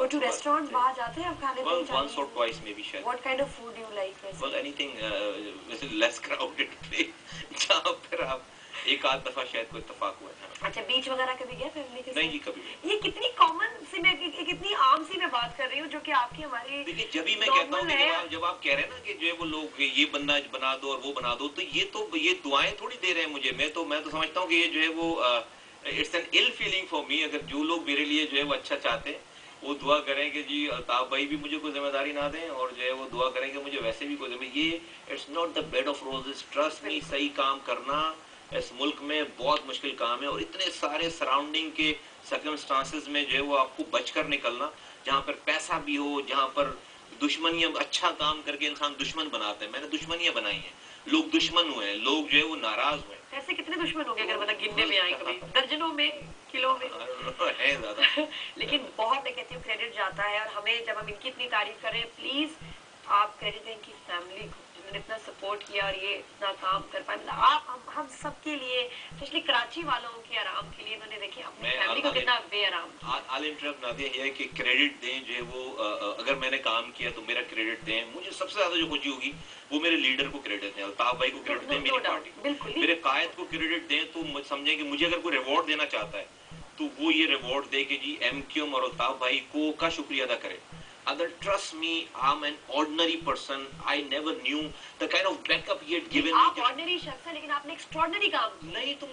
go to restaurant बाहर जाते हैं आप खाने पे? Once or twice maybe शायद. What kind of food do you like? Well, anything less crowded place जहाँ पर आप एक आध दफा शायद कोई इत्तेफाक हुआ है. अच्छा, बीच वगैरह कभी गए फैमिली के साथ? नहीं जी, कभी नहीं. ये कितनी कॉमन सी, मैं कितनी आम सी मैं बात कर रही हूँ, जो कि आपकी हमारी. देखिए, जब भी मैं कहता हूँ कि जब आप कह रहे हैं ना कि जो है वो लोग ये बंदा बना दो और वो बना दो, तो ये दुआएं थोड़ी दे रहे हैं मुझे. मैं तो समझता हूँ कि ये जो है वो it's an ill feeling for me. अगर जो लोग मेरे लिए जो है वो अच्छा चाहते हैं, वो दुआ करें कि जी अल्ताफ भाई भी मुझे कोई जिम्मेदारी ना दें, और जो है वो दुआ करें कि मुझे वैसे भी कोई. ये it's not the bed of roses, trust me. सही काम करना इस मुल्क में बहुत मुश्किल काम है, और इतने सारे सराउंडिंग के सर्कमस्टांसेस में जो है वो आपको बचकर निकलना, जहाँ पर पैसा भी हो, जहाँ पर दुश्मनियां, अच्छा काम करके इंसान दुश्मन बनाते हैं. मैंने दुश्मनियां बनाई हैं, लोग दुश्मन हुए हैं, लोग जो है वो नाराज हुए. ऐसे कितने दुश्मन हो गए अगर मतलब गिनने में आए कभी? दर्जनों में, किलो में है ज्यादा. लेकिन बहुत, मैं कहती हूँ, क्रेडिट जाता है. और हमें जब हम इनकी इतनी तारीफ करें, प्लीज आप क्रेडिट दें इनकी फैमिली को, जिन्होंने इतना सपोर्ट किया और ये इतना काम कर पाए. मतलब आप हम सब के लिए, स्पेशली कराची वालों के आराम के लिए, इन्होंने देखिए अपनी फैमिली को कितना बेआराम. आल इंटरप्ट नादिया ये है कि क्रेडिट दें जो है वो, अगर मैंने काम किया तो मेरा क्रेडिट दें. मुझे सबसे ज्यादा जो खुशी होगी वो मेरे लीडर को क्रेडिट दें, अल्ताफ भाई को क्रेडिट दें, मेरी पार्टी को, मेरे कायद को क्रेडिट दें. तो समझें कि मुझे अगर कोई रिवॉर्ड देना चाहता है तो वो ये रिवॉर्ड दे कि जी MQM और अल्ताफ भाई को का शुक्रिया अदा करे. Other trust me, I'm an ordinary person. I never knew the kind of backup he had given me. आप ordinary शख्स हैं, लेकिन आपने extraordinary काम किया. नहीं तो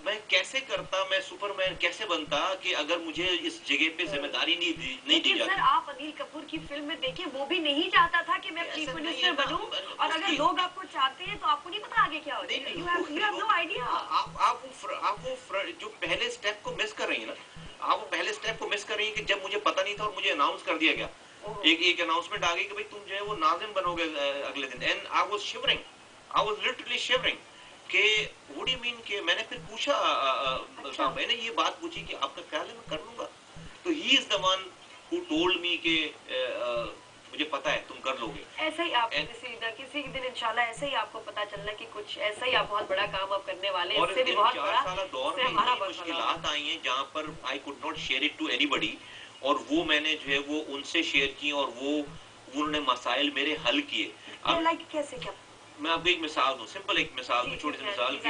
मैं कैसे करता, मैं सुपरमैन कैसे बनता कि अगर मुझे इस जगह पे जिम्मेदारी नहीं दी जाती. सर, आप अनिल कपूर की फिल्म में देखिए, वो भी नहीं चाहता था कि मैं चीफ मिनिस्टर बनूं, और अगर लोग आपको चाहते हैं तो आपको नहीं पता आगे क्या हो जाएगा. You have no idea. आप वो जो पहले स्टेप को मिस कर रही है ना, आप वो पहले स्टेप को मिस कर रही हैं कि जब मुझे पता नहीं था और मुझे अनाउंस कर दिया गया, एक अनाउंसमेंट आ गई कि भाई तुम जो है वो नाज़िम बनोगे अगले दिन. And I was shivering, I was literally shivering कि व्हाट डू यू मीन. कि मैंने फिर पूछा, मैंने ये बात पूछी कि आपका ख्याल है मैं कर लूंगा. तो he is the one who told me कि मुझे पता है तुम कर लोगे. ऐसा ही आप किसी दिन इंशाल्लाह ऐसे ही आपको पता चलना कि कुछ ऐसा ही आप बहुत बड़ा काम आप करने वाले हैं. इससे भी बहुत बड़ा 4 साल दौर में हमारा मुश्किलात आई हैं जहाँ पर I could not share it to anybody, और वो मैंने जो है वो उनसे शेयर की, और वो उन्होंने मसाइल मेरे हल किए. लाइक कैसे, क्या? मैं आपको एक मिसाल दूं, सिंपल एक मिसाल दूं, छोटी सी मिसाल कि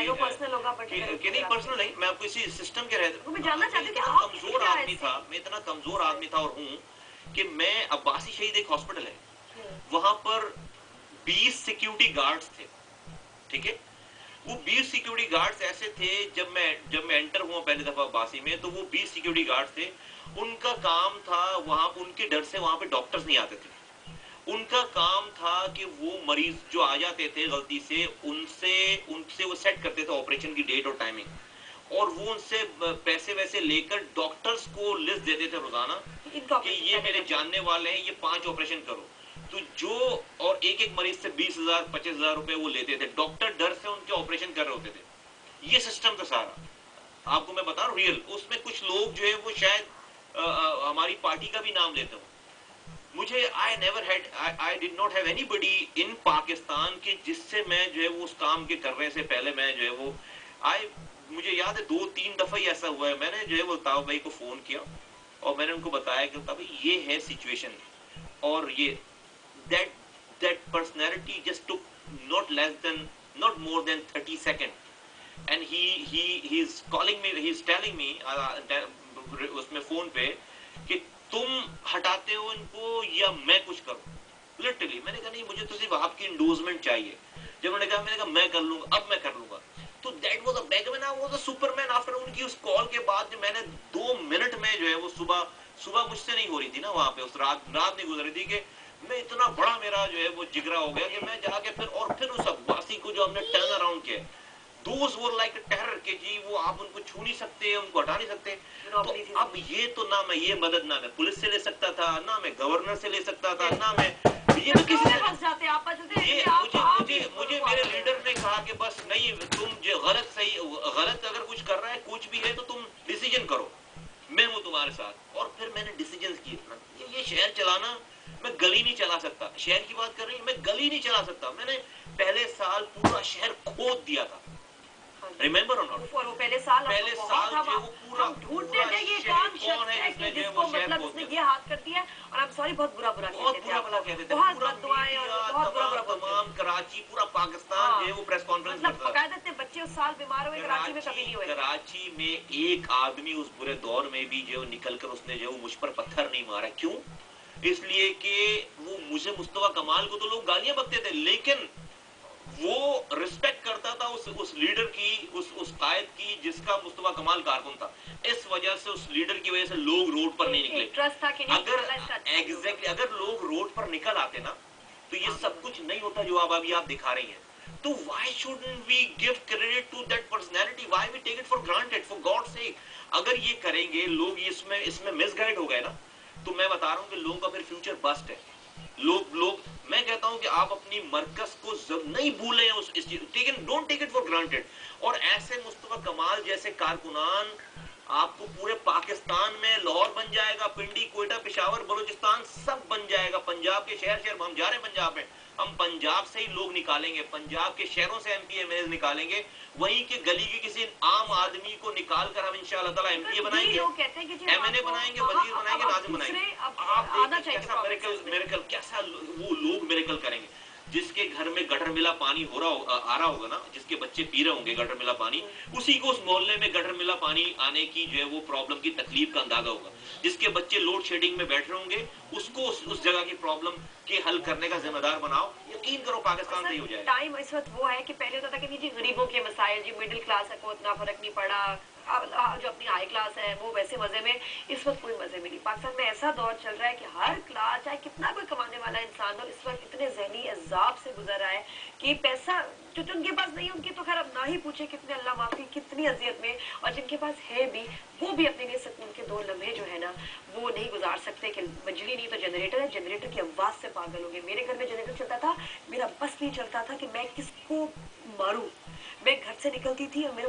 नहीं पर्सनल नहीं, मैं आपको इसी सिस्टम के रहते कमजोर आदमी था, मैं इतना कमजोर आदमी था और हूँ कि मैं, अब्बासी शहीद एक हॉस्पिटल है, वहां पर 20 सिक्योरिटी गार्ड्स थे. ठीक है, वो 20 सिक्योरिटी गार्ड्स ऐसे थे, जब मैं एंटर हुआ पहली दफा अब्बासी में, तो वो 20 सिक्योरिटी गार्ड्स थे. उनका काम था, वहां उनके डर से वहां पे डॉक्टर्स नहीं आते थे. उनका काम था कि वो मरीज जो आ जाते थे गलती से, उनसे वो सेट करते थे ऑपरेशन की डेट और टाइमिंग, और वो उनसे पैसे वैसे लेकर डॉक्टर्स को लिस्ट देते थे रोजाना कि ये मेरे जानने वाले हैं, ये 5 ऑपरेशन करो. तो जो, और एक मरीज से 20,000 25,000 रुपए वो लेते थे. डॉक्टर डर से उनके ऑपरेशन कर रहे होते थे. ये सिस्टम था सारा, आपको मैं बता रहा हूँ रियल. उसमें कुछ लोग जो है वो शायद हमारी पार्टी का भी नाम लेते हो. मुझे I did not have anybody in Pakistan के जिससे मैं जो है वो उस काम के करने से पहले मैं जो है वो मुझे याद है 2-3 दफा ही ऐसा हुआ है. मैंने जो है वो अल्ताफ भाई को फोन किया और मैंने उनको बताया कि अल्ताफ भाई ये है सिचुएशन, और ये that personality just took not more than 30 seconds, and he's calling me, he's telling me उसमें फोन पे कि तुम हटाते हो इनको या मैं कुछ करूं. लिटरली मैंने कहा नहीं, मुझे तो सिर्फ आपकी इंडोर्समेंट चाहिए. जब मैंने कहा मैं कर लूंगा, अब मैं कर लूंगा. तो that was a bagman, I was a superman. After उनकी उस कॉल के बाद जो मैंने 2 मिनट में जो है वो सुबह मुझसे नहीं हो रही थी ना वहां पे, उस रात नहीं गुजर रही थी कि मैं इतना बड़ा मेरा जो है वो जिगरा हो गया कि मैं जाके फिर उस अब्बासी को जो हमने टर्न अराउंड किया, दोस वर लाइक टेरर के जी, वो आप उनको छू नहीं सकते, उनको हटा नहीं सकते. तो अब ये तो ना मैं ये मदद ना मैं पुलिस से ले सकता था, ना मैं गवर्नर से ले सकता था, ना मैं ये किसी से. मुझे मेरे लीडर ने कहा कि बस नहीं, तुम जो गलत अगर कुछ कर रहा है, कुछ भी है तो तुम डिसीजन करो, मैं हूँ तुम्हारे साथ. और फिर मैंने डिसीजन किए. ये शहर चलाना, मैं गली नहीं चला सकता. शहर की बात कर रही हूँ, मैं गली नहीं चला सकता. मैंने पहले साल पूरा शहर खोद दिया था. रिमेम्बर और नॉट, पहले साल जो वो पूरा ढूंढते थे कि कौन है इसमें जो वो मतलब उसने ये हाथ कर दिया और I'm sorry बहुत बुरा कहते थे, बहुत बददुआएं और बहुत बुरा तमाम कराची पूरा पाकिस्तान जो है वो प्रेस कॉन्फ्रेंस मतलब बकायदा इतने बच्चे उस साल बीमार हुए, कराची में कभी नहीं हुए। कराची में एक आदमी उस बुरे दौर में भी जो निकलकर उसने जो मुझ पर पत्थर नहीं मारा, क्यों? इसलिए कि वो मुझे मुस्तफा कमाल को तो लोग गालियां बकते थे, लेकिन वो रिस्पेक्ट करता था उस लीडर की, उस कायद की जिसका मुस्तफा कमाल कारकुन था। इस वजह से उस लीडर की वजह से लोग रोड पर नहीं निकले। ट्रस्ट था कि नहीं, अगर एग्जैक्टली अगर लोग रोड पर निकल आते ना तो ये सब कुछ नहीं होता जो अभी आप दिखा रही हैं। तो why shouldn't we give credit to that personality? Why we take it for granted? For God's sake, अगर ये करेंगे लोग इसमें मिसगाइड हो गए ना, तो मैं बता रहा हूँ कि लोगों का फिर फ्यूचर बस्ट है। लोग मैं कहता हूं कि आप अपनी मरकज को नहीं भूलें उस don't take it for granted. और ऐसे मुस्तफा कमाल जैसे कारकुनान आपको पूरे पाकिस्तान में, लाहौर बन जाएगा, पिंडी, कोयटा, पेशावर, बलूचिस्तान सब बन जाएगा। पंजाब के शहर हम जा रहे हैं पंजाब में, हम पंजाब से ही लोग निकालेंगे, पंजाब के शहरों से एमपी एमएलए निकालेंगे, वहीं के गली के किसी आम आदमी को निकाल कर हम इंशाल्लाह ताला एमपी बनाएंगे, एमएनए बनाएंगे, वजीर बनाएंगे, नाजिम बनाएंगे। आप देखिए कैसा मिरेकल कैसा वो लोग मिरेकल करेंगे। जिसके घर में गटर मिला पानी आ रहा होगा ना, जिसके बच्चे पी रहे होंगे गटर मिला पानी, उसी को उस मोहल्ले में गटर मिला पानी आने की जो है वो प्रॉब्लम की तकलीफ का अंदाजा होगा। जिसके बच्चे लोड शेडिंग में बैठ रहे होंगे उसको उस जगह की प्रॉब्लम के हल करने का जिम्मेदार बनाओ। यकीन करो पाकिस्तान सही हो जाएगा। टाइम इस वक्त वो है कि पहले होता था कि जी गरीबों के मसाइल, जी मिडिल क्लास को उतना फर्क नहीं पड़ा, जो अपनी हाई क्लास है वो वैसे मजे में। इस वक्त कोई मजे में नहीं। पाकिस्तान में ऐसा दौर चल रहा है कि हर क्लास चाहे कितना कोई कमाने वाला इंसान हो, इस वक्त इतने जहनी अजाब से गुजर रहा है कि पैसा जो उनके पास नहीं, उनकी तो खैर अब ना ही पूछे कितने अल्लाह माफी कितनी अजियत में, और जिनके पास है भी वो भी अपने लिए सुकून के 2 लम्हे जो है ना वो नहीं गुजार सकते कि बिजली नहीं तो जनरेटर है, जनरेटर की आवाज से पागल हो गए। मेरे घर में जनरेटर चलता था, मेरा बस नहीं चलता था कि मैं किसको मारूं। मैं घर से निकलती थी और मेरे